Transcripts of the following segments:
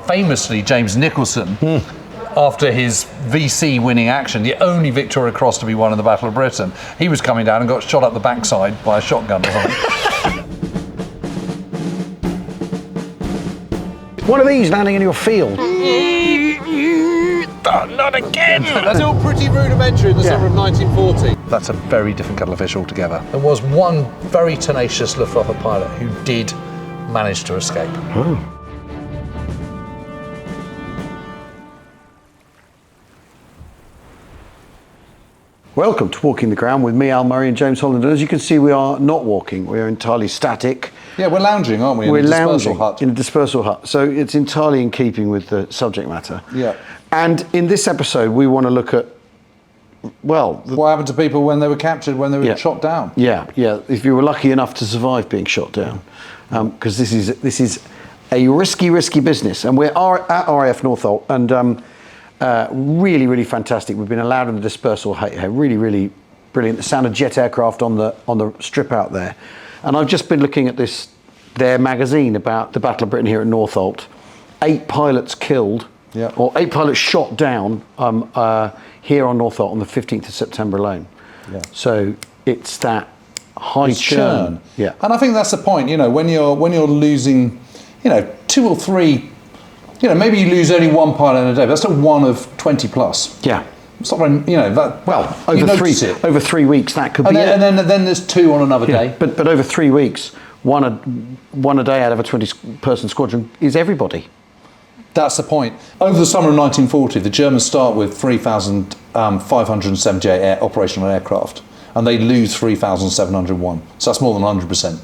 famously, James Nicholson, after his VC winning action, the only Victoria Cross to be won in the Battle of Britain, he was coming down and got shot up the backside by a shotgun or something. One of these landing in your field. Not again! That's all pretty rudimentary in the summer of 1940. That's a very different kettle of fish altogether. There was one very tenacious Luftwaffe pilot who did manage to escape. Oh. Welcome to Walking the Ground with me, Al Murray, and James Holland. And as you can see, we are not walking. We are entirely static. Yeah, we're lounging, aren't we? We're in a dispersal lounging hut. in a dispersal hut. So it's entirely in keeping with the subject matter. Yeah. And in this episode, we want to look at, well... What happened to people when they were captured, when they were shot down? Yeah. If you were lucky enough to survive being shot down. Because this is a risky business. And we're at RAF Northolt, and really fantastic. We've been allowed in the dispersal hut here. Really brilliant. The sound of jet aircraft on the strip out there. And I've just been looking at their magazine about the Battle of Britain here at Northolt. 8 pilots killed, or 8 pilots shot down here on Northolt on the 15th of September alone. Yeah. So it's that high churn. Yeah. And I think that's the point. You know, when you're losing, 2 or 3. Maybe you lose only 1 pilot in a day. That's a 1 of 20 plus. Yeah. It's not very, that. Well, over 3 weeks that could be it. And then there's 2 on another day. But over 3 weeks, one a day out of a 20-person squadron is everybody. That's the point. Over the summer of 1940, the Germans start with 3,578 operational aircraft, and they lose 3,701. So that's more than 100%.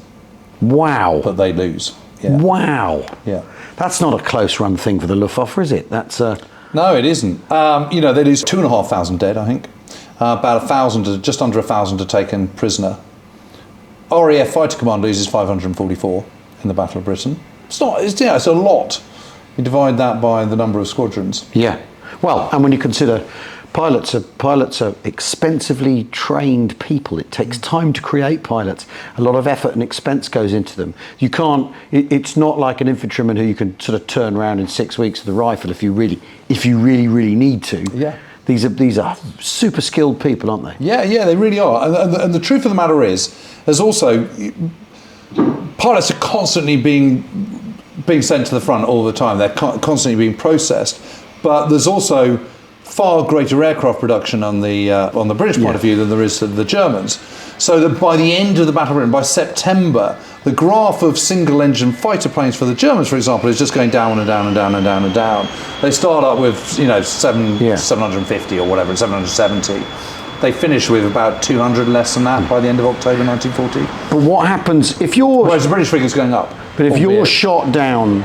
Wow. But they lose. Yeah. Wow. Yeah. That's not a close run thing for the Luftwaffe, is it? That's No, it isn't. They lose 2,500 dead, I think. About 1,000, just under 1,000 are taken prisoner. RAF Fighter Command loses 544 in the Battle of Britain. It's a lot. You divide that by the number of squadrons. Yeah. Well, and when you consider pilots are expensively trained people. It takes time to create pilots. A lot of effort and expense goes into them. You can't. It's not like an infantryman who you can sort of turn around in 6 weeks with a rifle if you really need to. Yeah. These are super skilled people, aren't they? Yeah, they really are. And the truth of the matter is, there's also pilots are constantly being sent to the front all the time. They're constantly being processed, but there's also far greater aircraft production on the British point of view than there is to the Germans. So that by the end of the Battle of Britain, by September, the graph of single-engine fighter planes for the Germans, for example, is just going down and down and down and down and down. They start up with 750 or whatever, 770. They finish with about 200 less than that by the end of October 1940. But what happens if you're... Whereas the British figure's going up. But if you're shot down,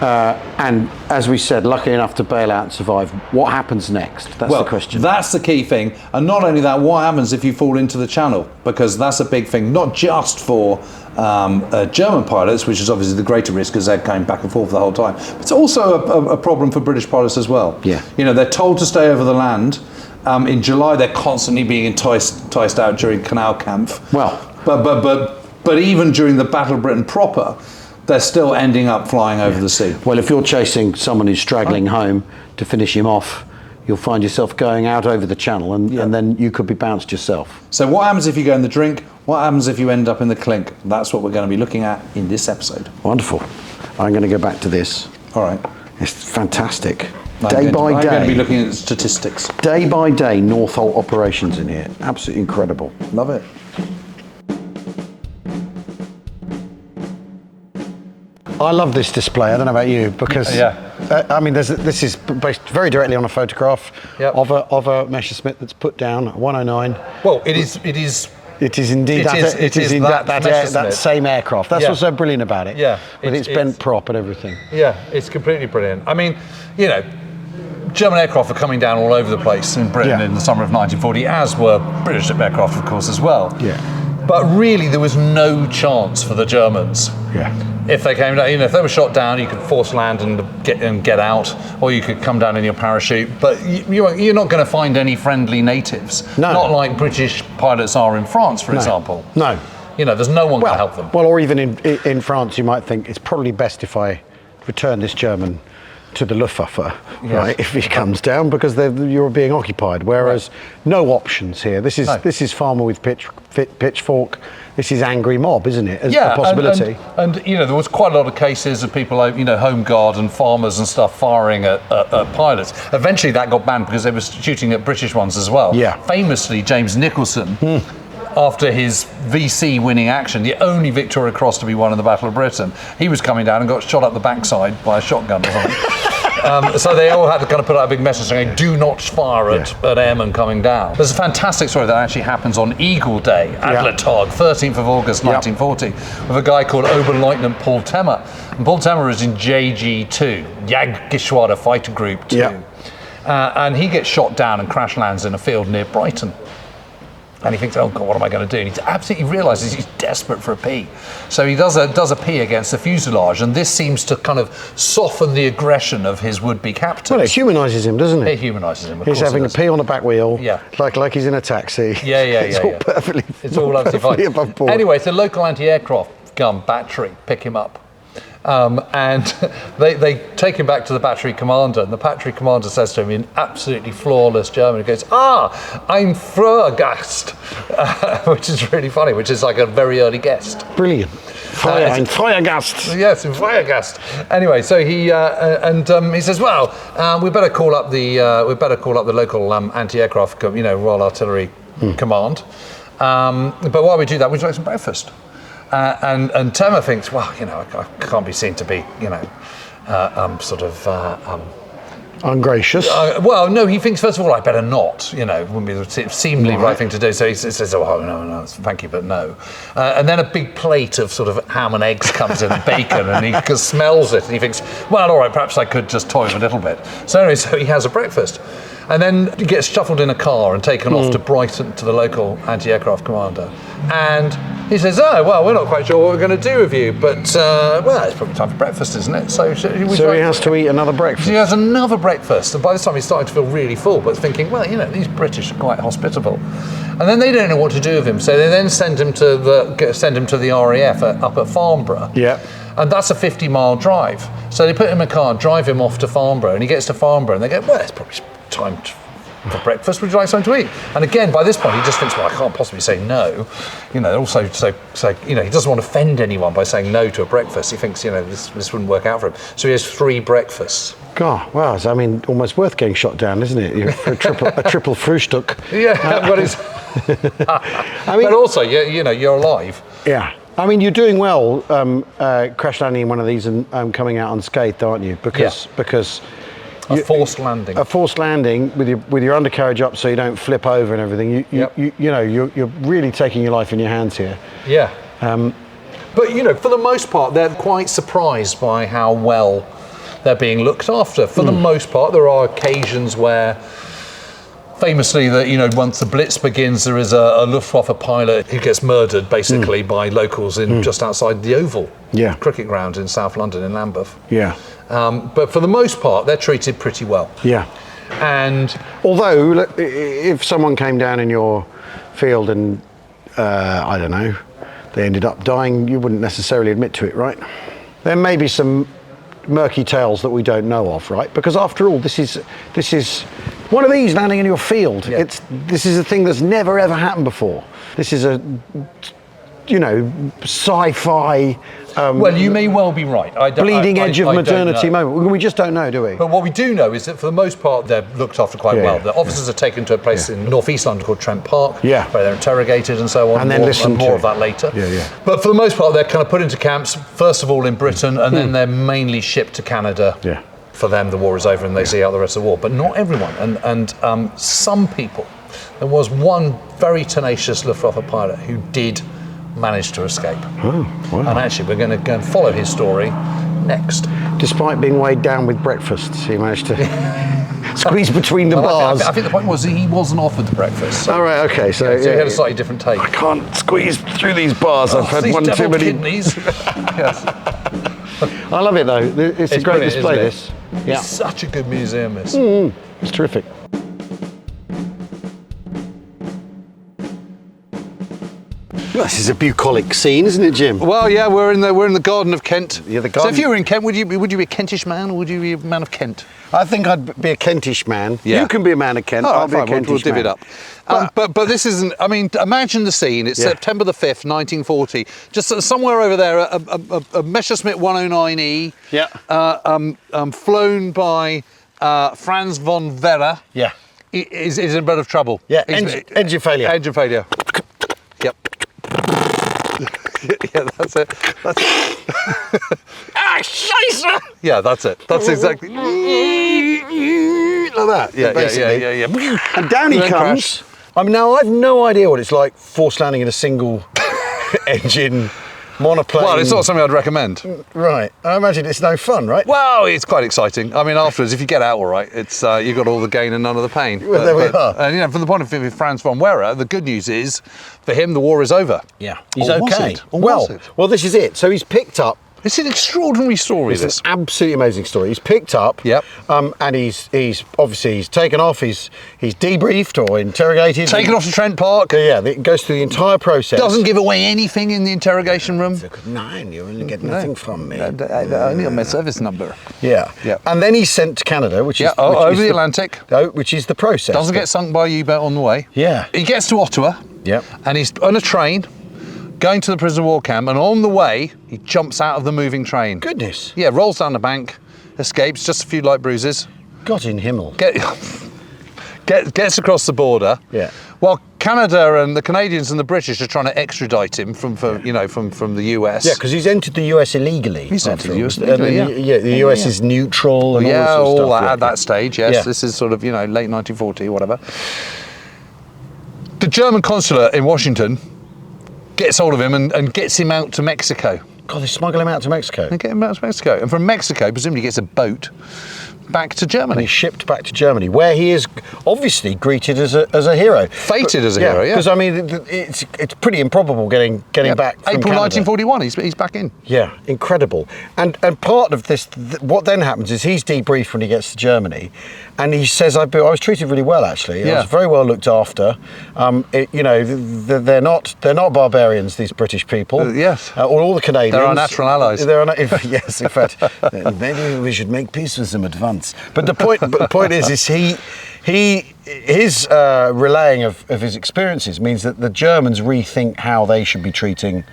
and as we said, lucky enough to bail out and survive, what happens next? That's the question. That's the key thing. And not only that, what happens if you fall into the channel? Because that's a big thing, not just for German pilots, which is obviously the greater risk because they're going back and forth the whole time. But it's also a problem for British pilots as well. Yeah. They're told to stay over the land. In July, they're constantly being enticed out during Kanalkrank. Well, but even during the Battle of Britain proper, they're still ending up flying over the sea. Well, if you're chasing someone who's straggling home to finish him off, you'll find yourself going out over the channel, and then you could be bounced yourself. So what happens if you go in the drink? What happens if you end up in the clink? That's what we're going to be looking at in this episode. Wonderful. I'm going to go back to this. All right. It's fantastic. I'm day by day. I'm going to be looking at statistics. Day by day, Northolt operations in here. Absolutely incredible. Love it. I love this display. I don't know about you, because this is based very directly on a photograph of a Messerschmitt that's put down at 109. Well, it is indeed that same aircraft. That's what's so brilliant about it. Yeah, with its bent prop and everything. Yeah, it's completely brilliant. I mean, German aircraft were coming down all over the place in Britain in the summer of 1940, as were British aircraft, of course, as well. Yeah. But really, there was no chance for the Germans. Yeah. If they came down, if they were shot down, you could force land and get out, or you could come down in your parachute. But you're not going to find any friendly natives. No. Not like British pilots are in France, for example. No. There's no one to help them. Well, or even in France, you might think it's probably best if I return this German to the Luftwaffe, right? If he comes down, because you're being occupied. Whereas no options here. This is farmer with pitchfork. This is angry mob, isn't it? As a possibility. And there was quite a lot of cases of people like Home Guard and farmers and stuff firing at pilots. Eventually, that got banned because they were shooting at British ones as well. Yeah. Famously, James Nicholson. After his VC winning action, the only Victoria Cross to be won in the Battle of Britain, he was coming down and got shot up the backside by a shotgun or something. So they all had to kind of put out a big message saying, do not fire at airmen coming down. There's a fantastic story that actually happens on Eagle Day at Le Targ, 13th of August 1940, with a guy called Oberleutnant Paul Temmer. And Paul Temmer is in JG2, Jagdgeschwader Fighter Group 2. And he gets shot down and crash lands in a field near Brighton. And he thinks, oh God, what am I going to do? And he absolutely realises he's desperate for a pee. So he does a pee against the fuselage, and this seems to kind of soften the aggression of his would-be captors. Well, it humanises him, doesn't it? It humanises him, of He's course having a pee on a back wheel, like he's in a taxi. It's all perfectly above board. Anyway, it's a local anti-aircraft gun battery pick him up. And they take him back to the battery commander, and the battery commander says to him in absolutely flawless German, he goes, I'm Feuergast, which is really funny, which is like a very early guest. Brilliant. Ein Feuergast. Yes, in Feuergast. Anyway, so he he says, well, we better call up the local anti-aircraft, Royal Artillery Command. But while we do that, we'd like some breakfast. And Temmer thinks, well, I can't be seen to be, ungracious. Well, no, he thinks, first of all, I better not, wouldn't be the seemingly right thing to do. So he says, oh, no, thank you, but no. And then a big plate of sort of ham and eggs comes in and bacon, and he smells it, and he thinks, well, all right, perhaps I could just toy a little bit. So anyway, so he has a breakfast. And then he gets shuffled in a car and taken off to Brighton to the local anti-aircraft commander. And he says, oh, well, we're not quite sure what we're going to do with you, but, it's probably time for breakfast, isn't it? So he has to eat another breakfast. He has another breakfast, and by this time he's starting to feel really full, but thinking, well, these British are quite hospitable. And then they don't know what to do with him, so they then send him to the RAF up at Farnborough. Yeah. And that's a 50-mile drive. So they put him in a car, drive him off to Farnborough, and he gets to Farnborough, and they go, well, it's probably time for breakfast. Would you like something to eat? And again, by this point, he just thinks, well, I can't possibly say no. Also, so he doesn't want to offend anyone by saying no to a breakfast. He thinks, this wouldn't work out for him. So he has 3 breakfasts. God, wow, I mean, almost worth getting shot down, isn't it? For a triple Frühstück. Yeah, well, it's... but also, you're alive. Yeah. I mean, you're doing well crash landing in one of these and coming out unscathed, aren't you? Because a forced landing. A forced landing with your undercarriage up so you don't flip over and everything. You're really taking your life in your hands here. Yeah. But for the most part, they're quite surprised by how well they're being looked after. For the most part, there are occasions where, famously, that once the Blitz begins, there is a Luftwaffe pilot who gets murdered basically by locals in just outside the Oval cricket ground in South London in Lambeth. Yeah. But for the most part, they're treated pretty well. Yeah. And although, if someone came down in your field and I don't know, they ended up dying, you wouldn't necessarily admit to it, right? There may be some murky tales that we don't know of, right? Because after all, this is one of these landing in your field. Yeah. This is a thing that's never ever happened before. This is a sci-fi. Well, you may well be right. Bleeding edge of modernity moment. We just don't know, do we? But what we do know is that for the most part, they're looked after quite well. The officers are taken to a place in northeast London called Trent Park, where they're interrogated and so on. And then more of that later. But for the most part, they're kind of put into camps, first of all in Britain, and then they're mainly shipped to Canada. Yeah. For them, the war is over and they see out the rest of the war. But not everyone. And some people, there was one very tenacious Luftwaffe pilot who did manage to escape. Oh, wow. And actually, we're going to go and follow his story next. Despite being weighed down with breakfasts, he managed to squeeze between the bars. I think the point was he wasn't offered the breakfast. So, all right, okay. So he had a slightly different take. I can't squeeze through these bars. I've had one too many. Kidneys. Yes. I love it though. It's a great display. This. It's such a good museum. This. It's terrific. This is a bucolic scene, isn't it, Jim? Well, yeah, we're in the Garden of Kent. Yeah, the So garden. if you were in Kent, would you be a Kentish man, or would you be a man of Kent? I think I'd be a Kentish man. Yeah. You can be a man of Kent. All right, I'll be a fine, we'll Kentish divvy it man. up. But this isn't. I mean, imagine the scene. It's Yeah. September the 5th, 1940. Just somewhere over there, a Messerschmitt 109E. Yeah. Flown by Franz von Werra. Yeah. Is in a bit of trouble. Yeah. He's- Engine failure. Engine failure. Yep. Yeah, that's it. Scheisse! Yeah, that's it. That's exactly. Like that. Yeah, basically. yeah. And down he Then comes. I mean, now I've no idea what it's like forced landing in a single engine monoplane. Well, it's not something I'd recommend. Right. I imagine it's no fun, right? Well, it's quite exciting. I mean, afterwards, if you get out all right, it's you've got all the gain and none of the pain. Well, there we are. And you know, from the point of view of Franz von Werra, the good news is, for him, the war is over. Yeah. He's Or was okay. it? Or was it? Well, this is it. So he's picked up. It's an extraordinary story. It's This. an absolutely amazing story. He's picked up. Yep. And he's obviously he's taken off. He's debriefed or interrogated. Taken off to Trent Park. Yeah. It goes through the entire process. Doesn't give away anything in the interrogation room. Nine. You only get nothing from me. Only on my service number. Yeah. Yeah. And then he's sent to Canada, which Yeah, is over the Atlantic. which is the process. Doesn't get sunk by a U-boat on the way. Yeah. He gets to Ottawa. Yep. And he's on a train, going to the prisoner of war camp, and on the way, he jumps out of the moving train. Goodness. Yeah, rolls down the bank, escapes, just a few light bruises. God in Himmel. Gets across the border. Yeah. While Canada and the Canadians and the British are trying to extradite him from the US. Yeah, because he's entered the US illegally. He's entered the US And illegally, yeah. the US is neutral and Yeah, all all this sort of that, stuff. at that stage, yes. Yeah. This is sort of, late 1940, whatever. The German consulate in Washington gets hold of him and gets him out to Mexico. God, they smuggle him out to Mexico. They get him out to Mexico. And from Mexico, presumably gets a boat back to And Germany. he's shipped back to Germany, where he is obviously greeted as a hero. Fated as a hero, yeah. Because I mean, it's pretty improbable getting back from April Canada. 1941, he's back in. Yeah, incredible. And part of this, what then happens is he's debriefed when he gets to Germany, and he says, I was treated really well actually. I Yeah. was very well looked after. They're not barbarians, these British people. Yes. Or all the Canadians. They're our natural allies. Yes, in fact, maybe we should make peace with them at once. But the point is his relaying of his experiences means that the Germans rethink how they should be treating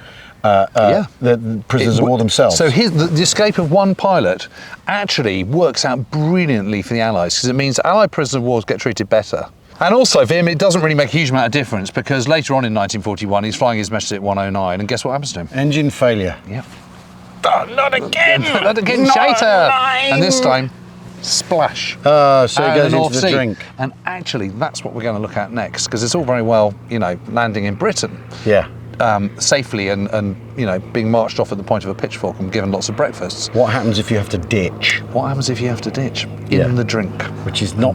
the prisoners of war themselves. So the escape of one pilot actually works out brilliantly for the Allies, because it means Allied prisoners of war get treated better. And also for him, it doesn't really make a huge amount of difference, because later on in 1941, he's flying his Messerschmitt 109, and guess what happens to him? Engine failure. Yeah. Oh, not again! Not again, Not shater! nine. And this time, splash. So he out goes of the North into the Sea. drink. And actually, that's what we're going to look at next, because it's all very well, landing in Britain. Yeah. Safely and being marched off at the point of a pitchfork and given lots of breakfasts. What happens if you have to ditch? What happens if you have to ditch? Yeah. In the drink. Which is not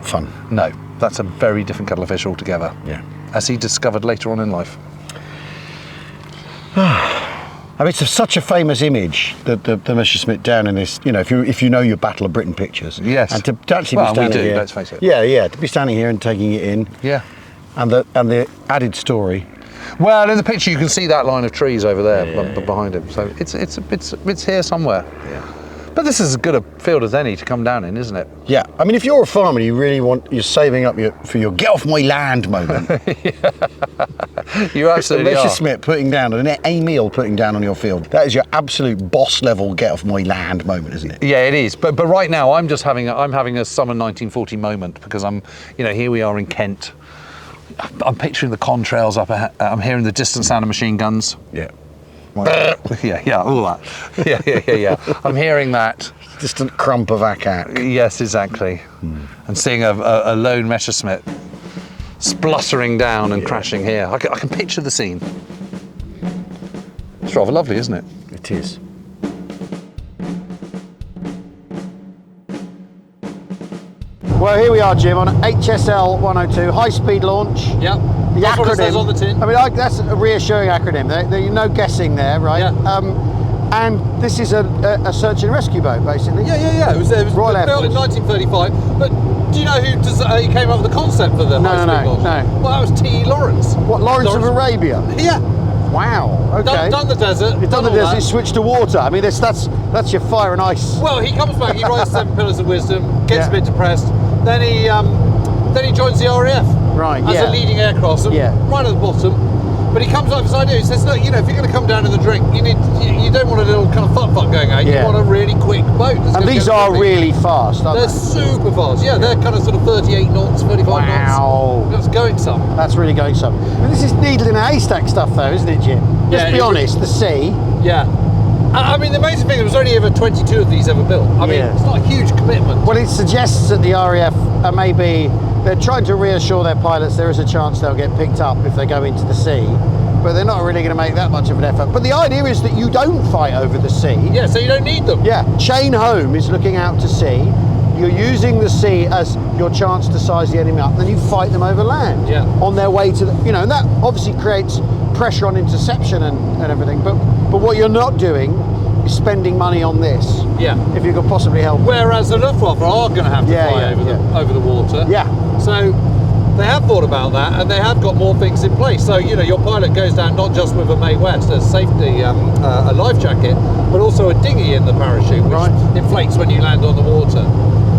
fun. No, that's a very different kettle of fish altogether. Yeah. As he discovered later on in life. I mean, it's such a famous image, the Messerschmitt down in this. If you know your Battle of Britain pictures. Yes. And to actually Well, be we standing do, here. let's face it. Yeah. To be standing here and taking it in. Yeah. And the added story. Well, in the picture you can see that line of trees over there behind him. So it's here somewhere. Yeah. But this is as good a field as any to come down in, isn't it? Yeah. I mean, if you're a farmer, you're saving up for your get off my land moment. You absolutely are. Messerschmitt putting down a meal putting down on your field. That is your absolute boss level get off my land moment, isn't it? Yeah, it is. But right now I'm having a summer 1940 moment, because here we are in Kent. I'm picturing the contrails up ahead. I'm hearing the distant sound of machine guns. Yeah. Yeah, all that. Yeah. I'm hearing that. Distant crump of ack. Yes, exactly. And seeing a lone Messerschmitt spluttering down and crashing here. I can picture the scene. It's rather lovely, isn't it? It is. Well, here we are, Jim, on HSL 102, high-speed launch. Yeah. The That's acronym. what it says on the tin. I mean, that's a reassuring acronym. There's no guessing there, right? Yeah. And this is a search and rescue boat, basically. Yeah. It was Royal Air built in Force. 1935, but do you know who came up with the concept for the high-speed launch? No. Well, that was T. Lawrence. What, Lawrence of Arabia? Yeah. Wow. Okay. Done the desert. He's done the desert. He switched to water. I mean, that's your fire and ice. Well, he comes back. He writes 7 Pillars of Wisdom. Gets a bit depressed. Then he joins the RAF. Right. As a leading aircraft. Right at the bottom. But he comes up with this idea. He says, look, if you're going to come down in the drink, you don't want a little kind of fuck going out. You want a really quick boat. And these are really fast, aren't they? They're super fast. Yeah, they're kind of sort of 38 knots, 35 knots. Wow. That's going some. That's really going some. I mean, this is needle in a haystack stuff, though, isn't it, Jim? Let's be honest, the sea. Yeah. I mean, the amazing thing, there was only ever 22 of these ever built. I mean, it's not a huge commitment. Well, it suggests that the RAF are maybe, they're trying to reassure their pilots there is a chance they'll get picked up if they go into the sea. But they're not really going to make that much of an effort. But the idea is that you don't fight over the sea. Yeah, so you don't need them. Yeah, Chain Home is looking out to sea. You're using the sea as your chance to size the enemy up. Then you fight them over land on their way to the, and that obviously creates pressure on interception and everything. But what you're not doing is spending money on this. Yeah. If you could possibly help. Whereas the Luftwaffe are going to have to fly over the water. Yeah. So they have thought about that, and they have got more things in place. So your pilot goes down not just with a Mae West, a safety, a life jacket, but also a dinghy in the parachute, which inflates when you land on the water.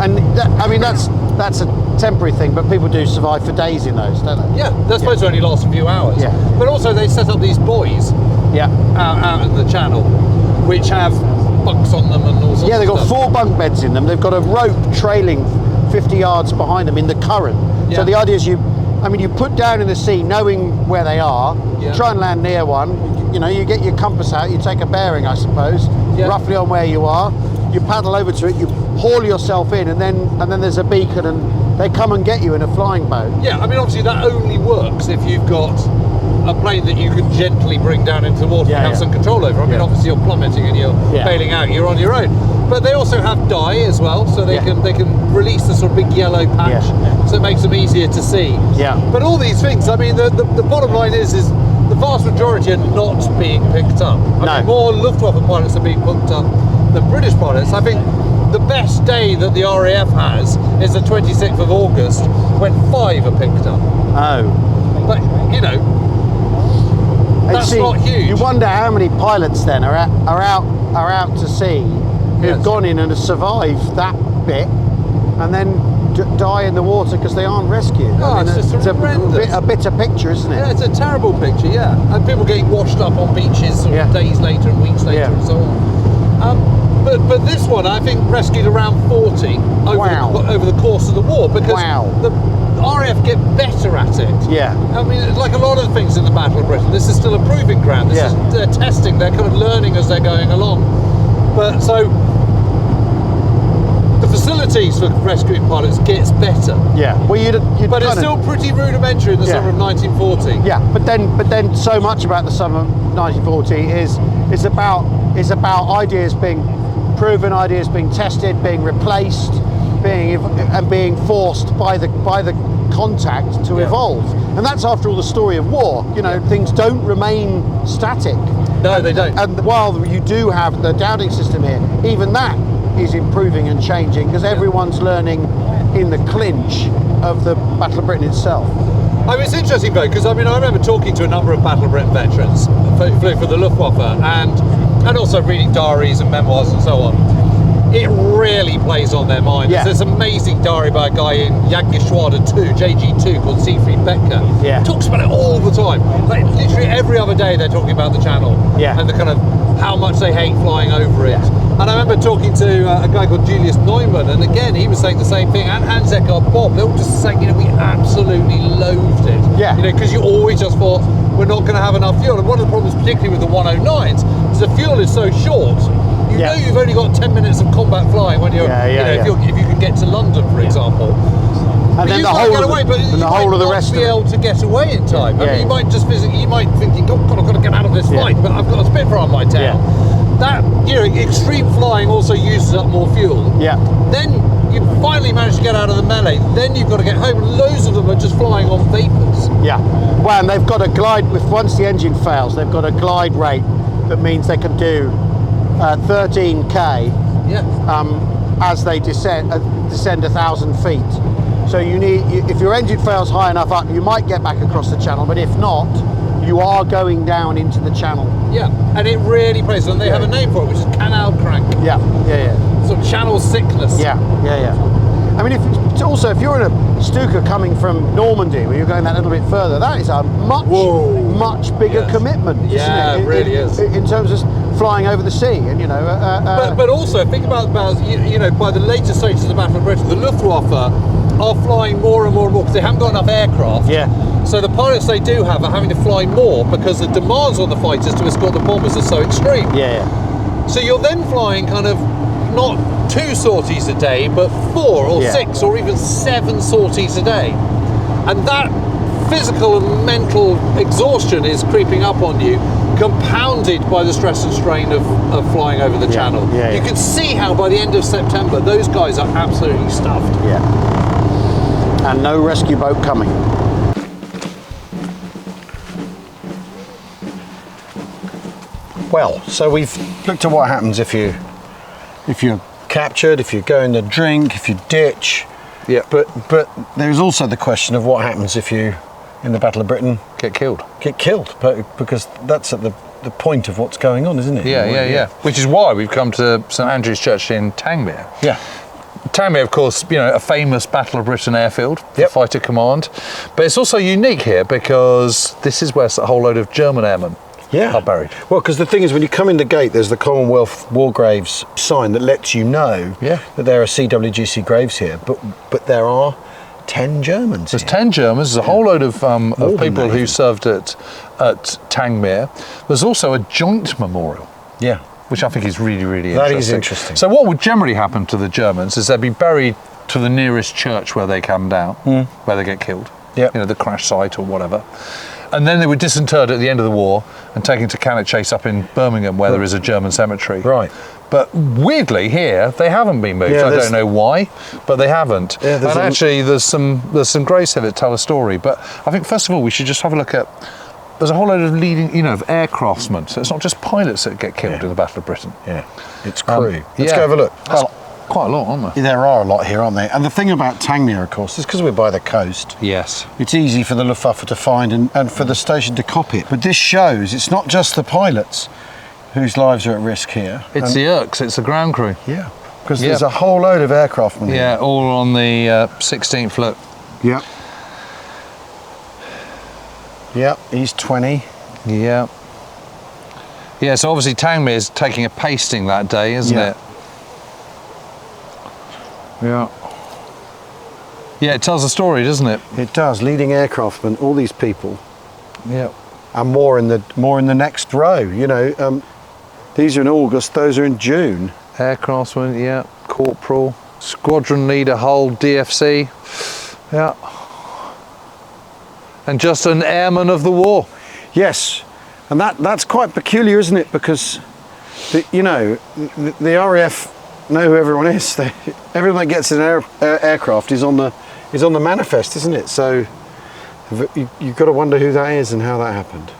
And that's a temporary thing, but people do survive for days in those, don't they? Yeah, they're supposed to only last a few hours. Yeah. But also they set up these buoys. Out in the channel, which have bunks on them and all sorts. Yeah, they've of got stuff. 4 bunk beds in them. They've got a rope trailing 50 yards behind them in the current. Yeah. So the idea is you put down in the sea knowing where they are, try and land near one, you get your compass out, you take a bearing, I suppose, roughly on where you are, you paddle over to it, you haul yourself in, and then there's a beacon and they come and get you in a flying boat. Yeah, I mean obviously that only works if you've got a plane that you can gently bring down into the water and have some control over. I mean obviously you're plummeting and you're bailing out, you're on your own. But they also have dye as well, so they can release the sort of big yellow patch, so it makes them easier to see. Yeah. But all these things, I mean, the bottom line is the vast majority are not being picked up. I mean, more Luftwaffe pilots are being picked up than British pilots. I think the best day that the RAF has is the 26th of August, when 5 are picked up. Oh. But that's not huge. You wonder how many pilots then are out to sea who've gone in and have survived that bit and then die in the water because they aren't rescued. Oh, it's just horrendous. A bitter picture, isn't it? Yeah, it's a terrible picture, and people getting washed up on beaches sort of days later and weeks later and so on. But this one, I think, rescued around 40 over the course of the war, because the RAF get better at it. Yeah. I mean, like a lot of things in the Battle of Britain, this is still a proving ground. They're testing, they're kind of learning as they're going along. But so the facilities for rescuing pilots gets better. Yeah. Well, but it's still pretty rudimentary in the summer of 1940. Yeah. But then so much about the summer of 1940 is about ideas being proven, ideas being tested, being replaced, being forced by the contact to evolve. And that's after all the story of war. Things don't remain static. No, they don't. And while you do have the downing system here, even that is improving and changing because everyone's learning in the clinch of the Battle of Britain itself. I mean, it's interesting though, because I remember talking to a number of Battle of Britain veterans for the Luftwaffe and also reading diaries and memoirs and so on. It really plays on their mind. There's this amazing diary by a guy in Jagdgeschwader 2, JG2, called Siegfried Becker. Yeah. Talks about it all the time. Like literally every other day they're talking about the channel and the kind of how much they hate flying over it. And I remember talking to a guy called Julius Neumann, and again he was saying the same thing, and Hans Eckart Bob. They all just saying, we absolutely loathed it. Yeah. Because you always just thought we're not going to have enough fuel. And one of the problems, particularly with the 109s, is the fuel is so short. You know you've only got 10 minutes of combat flying when you're, if you can get to London, for example. And then the whole of the rest of it. Be able to get away in time. I mean, you might just you might think, oh God, I've got to get out of this fight, but I've got a Spitfire on my tail. That extreme flying also uses up more fuel. Yeah. Then you finally manage to get out of the melee. Then you've got to get home. Loads of them are just flying on vapors. Yeah. Well, and they've got a glide. Once the engine fails, they've got a glide rate that means they can do 13k. Yeah. as they descend 1,000 feet. So if your engine fails high enough up, you might get back across the channel, but if not, you are going down into the channel. Yeah, and it really plays, and they have a name for it, which is Kanalkrank. Yeah. Sort of channel sickness. Yeah. I mean, if you're in a Stuka coming from Normandy, where you're going that little bit further, that is a much bigger commitment, isn't it? Yeah, it really is. In terms of flying over the sea, and but also think about by the later stages of the Battle of Britain, the Luftwaffe are flying more and more because they haven't got enough aircraft. Yeah. So the pilots they do have are having to fly more because the demands on the fighters to escort the bombers are so extreme. Yeah. So you're then flying kind of not 2 sorties a day, but 4 or 6 or even 7 sorties a day. And that physical and mental exhaustion is creeping up on you, compounded by the stress and strain of flying over the channel. You can see how by the end of September, those guys are absolutely stuffed. Yeah. And no rescue boat coming. Well, so we've looked at what happens if you're captured, if you go in the drink, if you ditch. Yeah. But there's also the question of what happens if you, in the Battle of Britain, Get killed. but because that's at the point of what's going on, isn't it? Yeah. Which is why we've come to St Andrew's Church in Tangmere. Yeah. Tangmere, of course, a famous Battle of Britain airfield for fighter command, but it's also unique here because this is where a whole load of German airmen are buried. Well, because the thing is, when you come in the gate, there's the Commonwealth War Graves sign that lets you know that there are CWGC graves here, but there are 10 Germans. There's 10 Germans. There's a whole load of people who served at Tangmere. There's also a joint memorial. Yeah. Which I think is really, really interesting. That is interesting. So what would generally happen to the Germans is they'd be buried to the nearest church where they come down, where they get killed. Yeah. The crash site or whatever. And then they were disinterred at the end of the war and taken to Cannock Chase up in Birmingham, where there is a German cemetery. Right. But weirdly here, they haven't been moved. I don't know why, but they haven't. Yeah, and actually there's some graves here that tell a story. But I think first of all, we should just have a look at, there's a whole load of leading, of aircraftsmen. So it's not just pilots that get killed in the Battle of Britain. Yeah, it's crew. Let's go have a look. Well, quite a lot, aren't there? There are a lot here, aren't there? And the thing about Tangmere, of course, is because we're by the coast. Yes. It's easy for the Luftwaffe to find and for the station to copy it. But this shows it's not just the pilots whose lives are at risk here. It's the Irks, it's the ground crew. Yeah, because there's a whole load of aircraftmen here. Yeah, all on the 16th Fleet. Yep. Yep, he's 20. Yeah. Yeah, so obviously Tangmere is taking a pasting that day, isn't it? Yeah. Yeah, it tells a story, doesn't it? It does. Leading aircraftmen, all these people. Yeah. And more in the next row. These are in August, those are in June. Aircraftsman, yeah. Corporal, squadron leader, Hull, DFC. Yeah. And just an airman of the war. Yes, and that's quite peculiar, isn't it? Because the RAF know who everyone is. Everyone that gets an aircraft is on the manifest, isn't it? So you've got to wonder who that is and how that happened.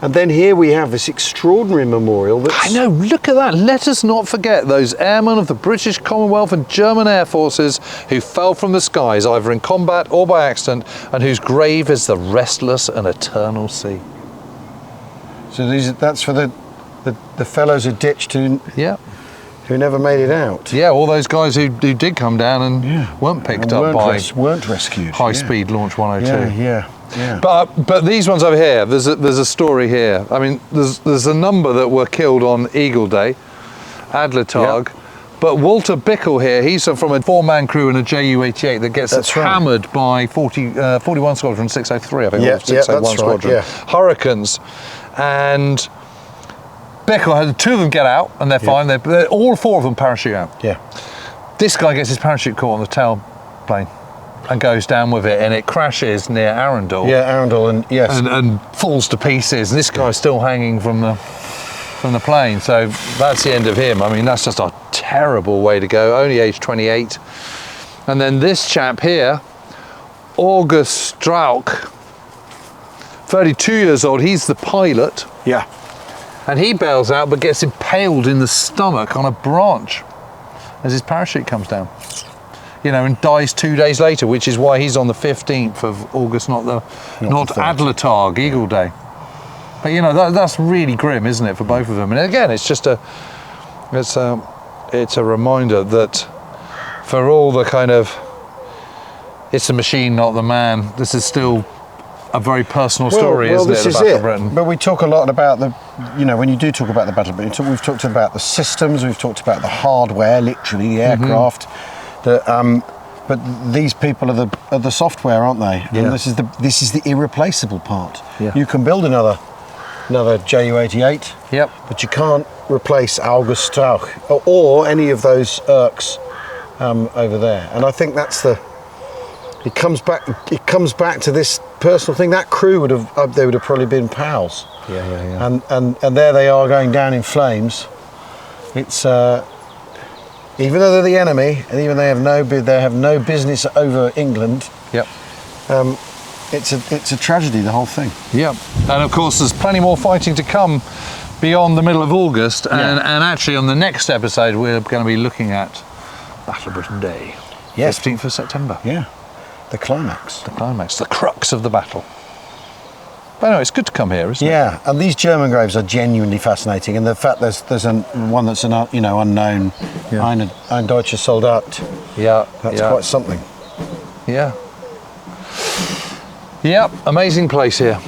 And then here we have this extraordinary memorial. I know, look at that. Let us not forget those airmen of the British Commonwealth and German Air Forces who fell from the skies, either in combat or by accident, and whose grave is the restless and eternal sea. So that's for the fellows who ditched who never made it out. Yeah, all those guys who did come down and weren't picked up by weren't rescued. High-speed Launch 102. Yeah. But these ones over here, there's a story here. I mean, there's a number that were killed on Eagle Day, Adlertag. Yep. But Walter Bickle here, he's from a 4-man crew in a Ju-88 that gets hammered by 41 Squadron 603, I think, or 601 Squadron. Right, Hurricanes. And Bickle had 2 of them get out, and they're fine. All 4 of them parachute out. Yeah. This guy gets his parachute caught on the tailplane and goes down with it, and it crashes near Arundel. Yeah, Arundel, and and falls to pieces. And this guy's still hanging from the plane. So that's the end of him. I mean, that's just a terrible way to go. Only age 28. And then this chap here, August Strauch, 32 years old. He's the pilot. Yeah. And he bails out, but gets impaled in the stomach on a branch. as his parachute comes down. You know, and dies 2 days later, which is why he's on the 15th of August, not Adlertag, Eagle Day. But you know, that's really grim, isn't it, for both of them? And again, it's just it's a reminder that for all the kind of, it's the machine, not the man, this is still a very personal story, isn't it, the Battle of Britain? But we talk a lot about you know, when you do talk about the Battle of Britain, we've talked about the systems, we've talked about the hardware, literally, the aircraft. But these people are the software, aren't they? Yeah. And this is the irreplaceable part. Yeah. You can build another Ju-88. Yep. But you can't replace August Strauch or any of those Irks over there. And I think that's it comes back to this personal thing. That crew would have probably been pals. Yeah. And there they are going down in flames. It's even though they're the enemy, and even they have no business over England. Yep. It's a tragedy, the whole thing. Yep. And of course, there's plenty more fighting to come beyond the middle of August. And actually, on the next episode, we're going to be looking at Battle of Britain Day. Yes. 15th of September. Yeah. The climax. The climax, the crux of the battle. But anyway, it's good to come here, isn't it? Yeah, and these German graves are genuinely fascinating, and the fact there's one that's unknown, ein deutscher Soldat. Yeah. That's quite something. Yeah. Yep, amazing place here.